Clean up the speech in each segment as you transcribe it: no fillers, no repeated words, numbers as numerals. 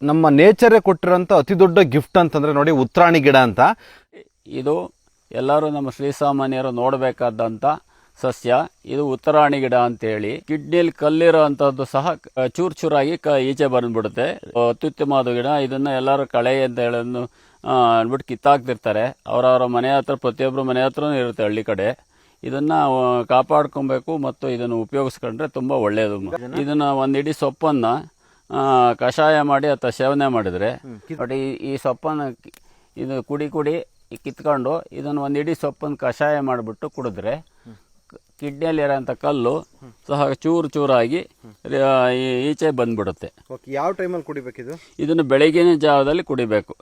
ನಮ್ಮ ನೇಚರೇ ಕೊಟ್ಟಿರೋಂಥ ಅತಿ ದೊಡ್ಡ ಗಿಫ್ಟ್ ಅಂತಂದ್ರೆ ನೋಡಿ ಉತ್ತರಾಣಿ ಗಿಡ ಅಂತ. ಇದು ಎಲ್ಲರೂ ನಮ್ಮ ಶ್ರೀಸಾಮಾನ್ಯರು ನೋಡಬೇಕಾದಂಥ ಸಸ್ಯ. ಇದು ಉತ್ತರಾಣಿ ಗಿಡ ಅಂತೇಳಿ. ಕಿಡ್ನಿಯಲ್ಲಿ ಕಲ್ಲಿರೋ ಅಂಥದ್ದು ಸಹ ಚೂರು ಚೂರಾಗಿ ಈಚೆ ಬಂದ್ಬಿಡುತ್ತೆ. ಅತ್ಯುತ್ತಮವಾದ ಗಿಡ. ಇದನ್ನು ಎಲ್ಲರೂ ಕಳೆ ಅಂತ ಹೇಳೋದು ಅಂದ್ಬಿಟ್ಟು ಕಿತ್ತಾಕ್ತಿರ್ತಾರೆ. ಅವರವರ ಮನೆ ಹತ್ರ, ಪ್ರತಿಯೊಬ್ಬರು ಮನೆ ಹತ್ರನೂ ಇರುತ್ತೆ ಹಳ್ಳಿ ಕಡೆ. ಇದನ್ನು ಕಾಪಾಡ್ಕೊಬೇಕು ಮತ್ತು ಇದನ್ನು ಉಪಯೋಗಿಸ್ಕೊಂಡ್ರೆ ತುಂಬ ಒಳ್ಳೆಯದು. ಇದನ್ನು ಒಂದು ಇಡೀ ಸೊಪ್ಪನ್ನು ಕಷಾಯ ಮಾಡಿ ಅಥವಾ ಸೇವನೆ ಮಾಡಿದರೆ, ಬಟ್ ಈ ಸೊಪ್ಪನ್ನು ಇದು ಕುಡಿ ಕಿತ್ಕೊಂಡು ಇದನ್ನು ಒಂದು ಇಡೀ ಸೊಪ್ಪನ್ನು ಕಷಾಯ ಮಾಡಿಬಿಟ್ಟು ಕುಡಿದ್ರೆ ಕಿಡ್ನಿಯಲ್ಲಿರೋಂಥ ಕಲ್ಲು ಸಹ ಚೂರು ಚೂರಾಗಿ ಈಚೆ ಬಂದ್ಬಿಡುತ್ತೆ. ಯಾವ ಟೈಮಲ್ಲಿ ಕುಡಿಬೇಕಿದು? ಇದನ್ನು ಬೆಳಗಿನ ಜಾವದಲ್ಲಿ ಕುಡಿಬೇಕು.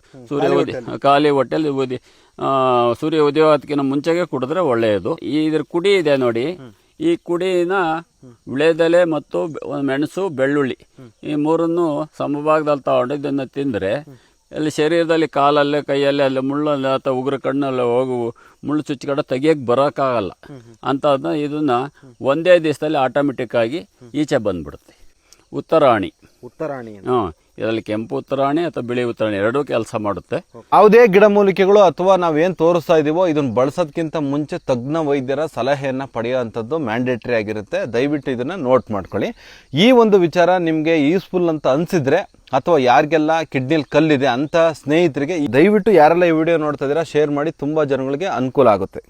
ಖಾಲಿ ಹೊಟ್ಟೆಲಿ ಸೂರ್ಯ ಉದಯೋದಕ್ಕಿಂತ ಮುಂಚೆಗೆ ಕುಡಿದ್ರೆ ಒಳ್ಳೆಯದು. ಇದ್ರ ಕುಡಿ ಇದೆ ನೋಡಿ, ಈ ಕುಡಿನ ವಿಳೆದೆಲೆ ಮತ್ತು ಮೆಣಸು, ಬೆಳ್ಳುಳ್ಳಿ ಈ ಮೂರನ್ನು ಸಮಭಾಗದಲ್ಲಿ ತಗೊಂಡು ಇದನ್ನು ತಿಂದರೆ ಅಲ್ಲಿ ಶರೀರದಲ್ಲಿ ಕಾಲಲ್ಲೇ, ಕೈಯಲ್ಲೇ, ಅಲ್ಲಿ ಮುಳ್ಳಲ್ಲಿ ಅಥವಾ ಉಗುರು ಕಣ್ಣಲ್ಲಿ ಹೋಗು ಮುಳ್ಳು ಚುಚ್ಚಿಕಡೆ ತೆಗಿಯಕ್ಕೆ ಬರೋಕ್ಕಾಗಲ್ಲ ಅಂಥದ್ದನ್ನ ಇದನ್ನು ಒಂದೇ ದಿವಸದಲ್ಲಿ ಆಟೋಮೆಟಿಕ್ ಆಗಿ ಈಚೆ ಬಂದ್ಬಿಡುತ್ತೆ. ಉತ್ತರಾಣಿ ಇದರಲ್ಲಿ ಕೆಂಪು ಉತ್ತರಾಣಿ ಅಥವಾ ಬಿಳಿ ಉತ್ತರಾಣಿ ಎರಡೂ ಕೆಲಸ ಮಾಡುತ್ತೆ. ಯಾವುದೇ ಗಿಡಮೂಲಿಕೆಗಳು ಅಥವಾ ನಾವೇನು ತೋರಿಸ್ತಾ ಇದೀವೋ ಇದನ್ನ ಬಳಸೋದಕ್ಕಿಂತ ಮುಂಚೆ ತಜ್ಞ ವೈದ್ಯರ ಸಲಹೆಯನ್ನ ಪಡೆಯುವಂಥದ್ದು ಮ್ಯಾಂಡೇಟರಿ ಆಗಿರುತ್ತೆ. ದಯವಿಟ್ಟು ಇದನ್ನ ನೋಟ್ ಮಾಡ್ಕೊಳ್ಳಿ. ಈ ಒಂದು ವಿಚಾರ ನಿಮಗೆ ಯೂಸ್ಫುಲ್ ಅಂತ ಅನ್ಸಿದ್ರೆ ಅಥವಾ ಯಾರಿಗೆಲ್ಲ ಕಿಡ್ನಿಲ್ ಕಲ್ಲಿದೆ ಅಂತ ಸ್ನೇಹಿತರಿಗೆ ದಯವಿಟ್ಟು ಯಾರೆಲ್ಲ ಈ ವಿಡಿಯೋ ನೋಡ್ತಾ ಇದ್ದೀರಾ ಶೇರ್ ಮಾಡಿ, ತುಂಬಾ ಜನಗಳಿಗೆ ಅನುಕೂಲ ಆಗುತ್ತೆ.